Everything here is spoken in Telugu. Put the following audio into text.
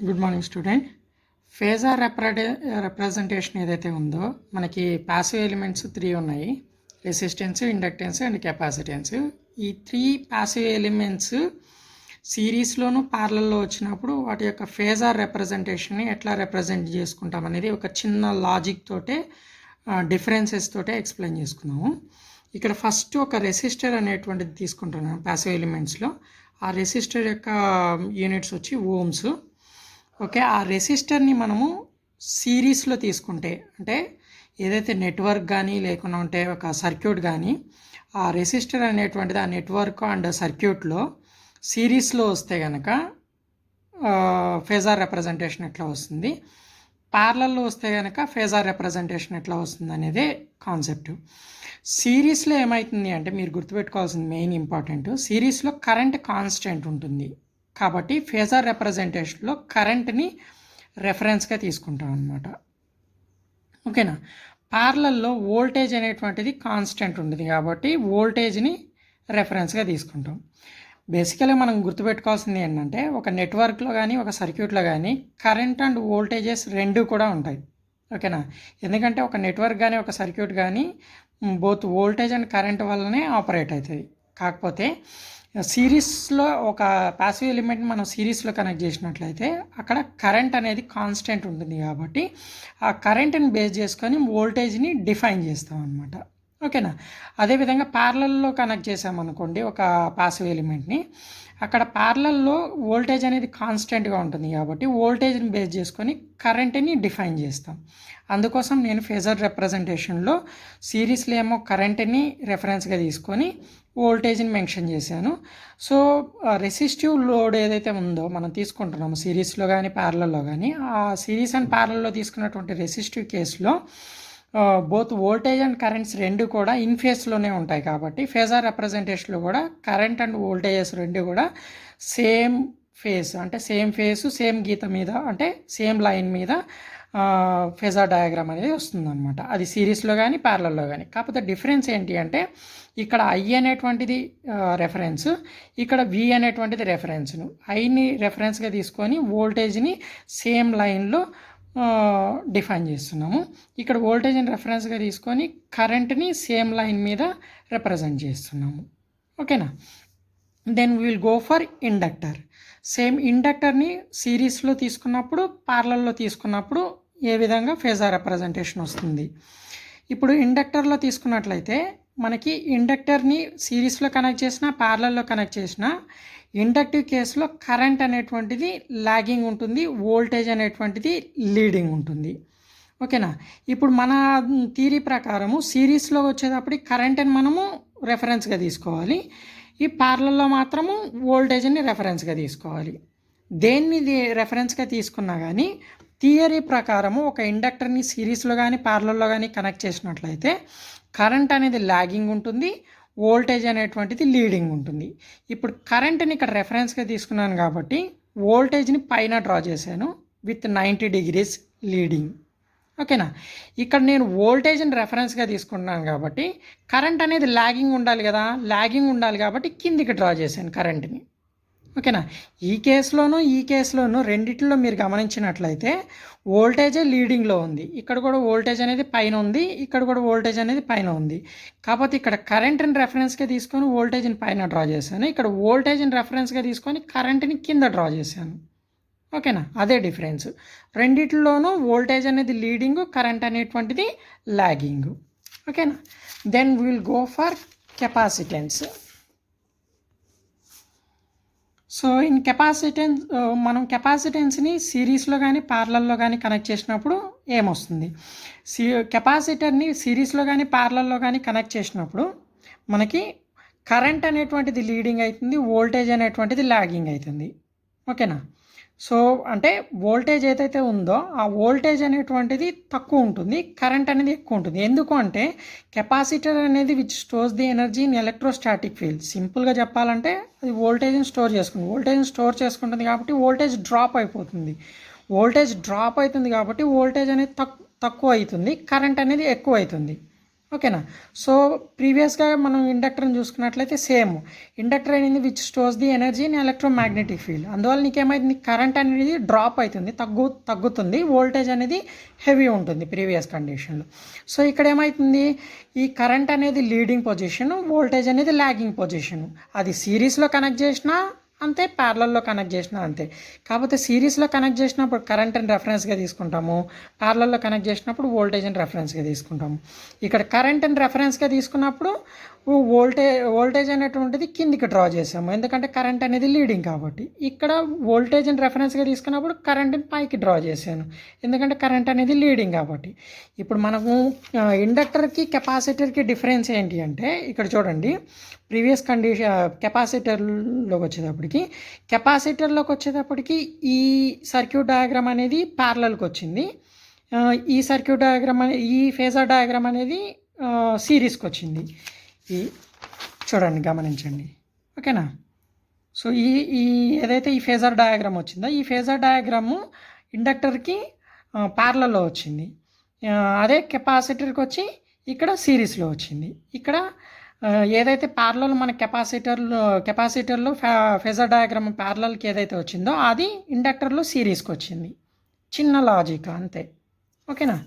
Good morning student. Phasor representation ఏదైతే ఉందో మనకి పాసివ్ ఎలిమెంట్స్ 3 ఉన్నాయి. Resistance, inductance and capacitance. ఈ 3 పాసివ్ ఎలిమెంట్స్ సిరీస్లోను ప్యారలల్లో వచ్చినప్పుడు వాటి యొక్క ఫేజార్ రిప్రజెంటేషన్ని ఎట్లా రిప్రజెంట్ చేసుకుంటాం అనేది ఒక చిన్న లాజిక్ తోటే డిఫరెన్సెస్ తోటే ఎక్స్ప్లెయిన్ చేసుకున్నాము. ఇక్కడ ఫస్ట్ ఒక రెసిస్టర్ అనేటువంటిది తీసుకుంటున్నాం పాసివ్ ఎలిమెంట్స్లో. ఆ రెసిస్టర్ యొక్క యూనిట్స్ వచ్చి ఓమ్స్. ఓకే, ఆ రెసిస్టర్ని మనము సిరీస్లో తీసుకుంటే, అంటే ఏదైతే నెట్వర్క్ కానీ లేకుండా ఉంటే ఒక సర్క్యూట్ కానీ, ఆ రెసిస్టర్ అనేటువంటిది ఆ నెట్వర్క్ అండ్ సర్క్యూట్లో సిరీస్లో వస్తే కనుక ఫేజార్ రిప్రజెంటేషన్ ఎట్లా వస్తుంది, ప్యారలల్లో వస్తే కనుక ఫేజార్ రిప్రజెంటేషన్ ఎట్లా వస్తుంది అనేదే కాన్సెప్ట్. సిరీస్లో ఏమవుతుంది అంటే మీరు గుర్తుపెట్టుకోవాల్సింది మెయిన్ ఇంపార్టెంట్, సిరీస్లో కరెంట్ కాన్స్టెంట్ ఉంటుంది కాబట్టి ఫేజార్ రిప్రజెంటేషన్లో కరెంట్ని రెఫరెన్స్గా తీసుకుంటాం అన్నమాట. ఓకేనా. ప్యారలల్లో వోల్టేజ్ అనేటువంటిది కాన్స్టెంట్ ఉంటుంది కాబట్టి వోల్టేజ్ని రెఫరెన్స్గా తీసుకుంటాం. బేసికల్గా మనం గుర్తుపెట్టుకోవాల్సింది ఏంటంటే ఒక నెట్వర్క్లో కానీ ఒక సర్క్యూట్లో కానీ కరెంట్ అండ్ వోల్టేజెస్ రెండు కూడా ఉంటాయి. ఓకేనా. ఎందుకంటే ఒక నెట్వర్క్ కానీ ఒక సర్క్యూట్ కానీ బోత్ వోల్టేజ్ అండ్ కరెంట్ వల్లనే ఆపరేట్ అవుతుంది. కాకపోతే సిరీస్లో ఒక పాసివ్ ఎలిమెంట్ మనం సిరీస్లో కనెక్ట్ చేసినట్లయితే అక్కడ కరెంట్ అనేది కాన్స్టెంట్ ఉంటుంది కాబట్టి ఆ కరెంట్ని బేస్ చేసుకొని వోల్టేజ్ని డిఫైన్ చేస్తాం అన్నమాట. ఓకేనా. అదేవిధంగా ప్యారలల్లో కనెక్ట్ చేసామనుకోండి ఒక పాసివ్ ఎలిమెంట్ని, అక్కడ ప్యారలల్లో వోల్టేజ్ అనేది కాన్స్టెంట్గా ఉంటుంది కాబట్టి వోల్టేజ్ని బేస్ చేసుకొని కరెంట్ని డిఫైన్ చేస్తాం. అందుకోసం నేను ఫేజర్ రిప్రజెంటేషన్లో సిరీస్లో ఏమో కరెంట్ని రెఫరెన్స్గా తీసుకొని వోల్టేజ్ని మెన్షన్ చేశాను. సో రెసిస్టివ్ లోడ్ ఏదైతే ఉందో మనం తీసుకుంటున్నాము సిరీస్లో కానీ ప్యారలల్లో కానీ, ఆ సిరీస్ అండ్ ప్యారలల్లో తీసుకున్నటువంటి రెసిస్టివ్ కేసులో బోత్ వోల్టేజ్ అండ్ కరెంట్స్ రెండు కూడా ఇన్ ఫేస్లోనే ఉంటాయి కాబట్టి ఫేజార్ రిప్రజెంటేషన్లో కూడా కరెంట్ అండ్ వోల్టేజెస్ రెండు కూడా సేమ్ ఫేస్, అంటే సేమ్ ఫేసు సేమ్ గీత మీద, అంటే సేమ్ లైన్ మీద ఫేజార్ డయాగ్రామ్ అనేది వస్తుందన్నమాట. అది సిరీస్లో కానీ ప్యారలల్లో కానీ. కాకపోతే డిఫరెన్స్ ఏంటి అంటే ఇక్కడ ఐ అనేటువంటిది రెఫరెన్స్, ఇక్కడ వి అనేటువంటిది రెఫరెన్స్ను. ఐని రెఫరెన్స్గా తీసుకొని వోల్టేజ్ని సేమ్ లైన్లో డిఫైన్ చేస్తున్నాము. ఇక్కడ వోల్టేజ్ని రెఫరెన్స్గా తీసుకొని కరెంట్ని సేమ్ లైన్ మీద రిప్రజెంట్ చేస్తున్నాము. ఓకేనా. Then will go for inductor. Same ఇండక్టర్ని సిరీస్లో తీసుకున్నప్పుడు ప్యారలల్లో తీసుకున్నప్పుడు ఏ విధంగా ఫేజార్ రిప్రజెంటేషన్ వస్తుంది. ఇప్పుడు ఇండక్టర్లో తీసుకున్నట్లయితే మనకి ఇండక్టర్ని సిరీస్లో కనెక్ట్ చేసిన ప్యారలల్లో కనెక్ట్ చేసిన ఇండక్టివ్ కేసులో కరెంట్ అనేటువంటిది లాగింగ్ ఉంటుంది, వోల్టేజ్ అనేటువంటిది లీడింగ్ ఉంటుంది. ఓకేనా. ఇప్పుడు మన థియరీ ప్రకారము సిరీస్లో వచ్చేటప్పటికి కరెంట్ని మనము రెఫరెన్స్గా తీసుకోవాలి, ఈ ప్యారలల్లో మాత్రము వోల్టేజ్ని రెఫరెన్స్గా తీసుకోవాలి. దేన్ని రెఫరెన్స్గా తీసుకున్నా కానీ థియరీ ప్రకారము ఒక ఇండక్టర్ని సిరీస్లో కానీ ప్యారలల్లో కానీ కనెక్ట్ చేసినట్లయితే కరెంట్ అనేది లాగింగ్ ఉంటుంది, వోల్టేజ్ అనేటువంటిది లీడింగ్ ఉంటుంది. ఇప్పుడు కరెంట్ని ఇక్కడ రెఫరెన్స్గా తీసుకున్నాను కాబట్టి వోల్టేజ్ని పైన డ్రా చేశాను విత్ 90 degrees లీడింగ్. ఓకేనా. ఇక్కడ నేను వోల్టేజ్ని రెఫరెన్స్గా తీసుకుంటున్నాను కాబట్టి కరెంట్ అనేది లాగింగ్ ఉండాలి కదా, లాగింగ్ ఉండాలి కాబట్టి కిందికి డ్రా చేశాను కరెంట్ని. ఓకేనా. ఈ కేసులోనూ రెండిట్లో మీరు గమనించినట్లయితే వోల్టేజే లీడింగ్లో ఉంది. ఇక్కడ కూడా వోల్టేజ్ అనేది పైన ఉంది, ఇక్కడ కూడా వోల్టేజ్ అనేది పైన ఉంది. కాకపోతే ఇక్కడ కరెంట్ని రెఫరెన్స్గా తీసుకొని వోల్టేజ్ని పైన డ్రా చేశాను, ఇక్కడ వోల్టేజ్ని రెఫరెన్స్గా తీసుకొని కరెంట్ని కింద డ్రా చేశాను. ఓకేనా. అదే డిఫరెన్స్. రెండిట్లోనూ వోల్టేజ్ అనేది లీడింగ్, కరెంట్ అనేటువంటిది లాగింగ్. ఓకేనా. Then will go for capacitance. So in capacitance మనం కెపాసిటెన్స్ని సిరీస్లో కానీ ప్యారలల్లో కానీ కనెక్ట్ చేసినప్పుడు ఏమొస్తుంది, కెపాసిటర్ని సిరీస్లో కానీ ప్యారలల్లో కానీ కనెక్ట్ చేసినప్పుడు మనకి కరెంట్ అనేటువంటిది లీడింగ్ అవుతుంది, వోల్టేజ్ అనేటువంటిది లాగింగ్ అవుతుంది. ఓకేనా. సో అంటే వోల్టేజ్ ఏదైతే ఉందో ఆ వోల్టేజ్ అనేటువంటిది తక్కువ ఉంటుంది, కరెంట్ అనేది ఎక్కువ ఉంటుంది. ఎందుకు అంటే కెపాసిటర్ అనేది which stores the energy in electrostatic field. సింపుల్గా చెప్పాలంటే అది వోల్టేజ్ని స్టోర్ చేసుకుంటుంది కాబట్టి వోల్టేజ్ డ్రాప్ అయిపోతుంది. వోల్టేజ్ డ్రాప్ అవుతుంది కాబట్టి వోల్టేజ్ అనేది తక్కువ అవుతుంది, కరెంట్ అనేది ఎక్కువ అవుతుంది. ఓకేనా. సో ప్రీవియస్గా మనం ఇండక్టర్ని చూసుకున్నట్లయితే సేమ్ ఇండక్టర్ అనేది which stores the energy in electromagnetic field. అందువల్ల నీకేమైంది, కరెంట్ అనేది డ్రాప్ అవుతుంది, తగ్గుతుంది, వోల్టేజ్ అనేది హెవీ ఉంటుంది ప్రీవియస్ కండిషన్లో. సో ఇక్కడ ఏమవుతుంది, ఈ కరెంట్ అనేది లీడింగ్ పొజిషన్, వోల్టేజ్ అనేది లాగింగ్ పొజిషన్. అది సిరీస్లో కనెక్ట్ చేసినా అంతే, ప్యారలల్లో కనెక్ట్ చేసినా అంతే. కాకపోతే సిరీస్లో కనెక్ట్ చేసినప్పుడు కరెంట్ని రెఫరెన్స్గా తీసుకుంటాము, ప్యారలల్లో కనెక్ట్ చేసినప్పుడు వోల్టేజ్ని రెఫరెన్స్గా తీసుకుంటాము. ఇక్కడ కరెంట్ని రెఫరెన్స్గా తీసుకున్నప్పుడు వోల్టేజ్ అనేటువంటిది కిందికి డ్రా చేసాము, ఎందుకంటే కరెంట్ అనేది లీడింగ్ కాబట్టి. ఇక్కడ వోల్టేజ్ని రెఫరెన్స్గా తీసుకున్నప్పుడు కరెంట్ని పైకి డ్రా చేశాను, ఎందుకంటే కరెంట్ అనేది లీడింగ్ కాబట్టి. ఇప్పుడు మనము ఇండక్టర్కి కెపాసిటర్కి డిఫరెన్స్ ఏంటి అంటే, ఇక్కడ చూడండి, ప్రీవియస్ కెపాసిటర్లోకి వచ్చేటప్పటికి ఈ సర్క్యూట్ డయాగ్రామ్ అనేది ప్యారలల్కి వచ్చింది, ఈ సర్క్యూట్ డయాగ్రామ్ ఈ ఫేజర్ డయాగ్రామ్ అనేది సిరీస్కి వచ్చింది. ఈ చూడండి, గమనించండి, ఓకేనా. సో ఈ ఏదైతే ఈ ఫేజర్ డయాగ్రామ్ వచ్చిందో, ఈ ఫేజర్ డయాగ్రాము ఇండక్టర్కి ప్యారలల్లో వచ్చింది, అదే కెపాసిటర్కి వచ్చి ఇక్కడ సిరీస్లో వచ్చింది. ఇక్కడ ఏదైతే ప్యారలల్ మన కెపాసిటర్లో ఫేజర్ డయాగ్రామ్ ప్యారలల్కి ఏదైతే వచ్చిందో అది ఇండక్టర్లో సిరీస్కి వచ్చింది. చిన్న లాజిక్ అంతే, ఓకేనా.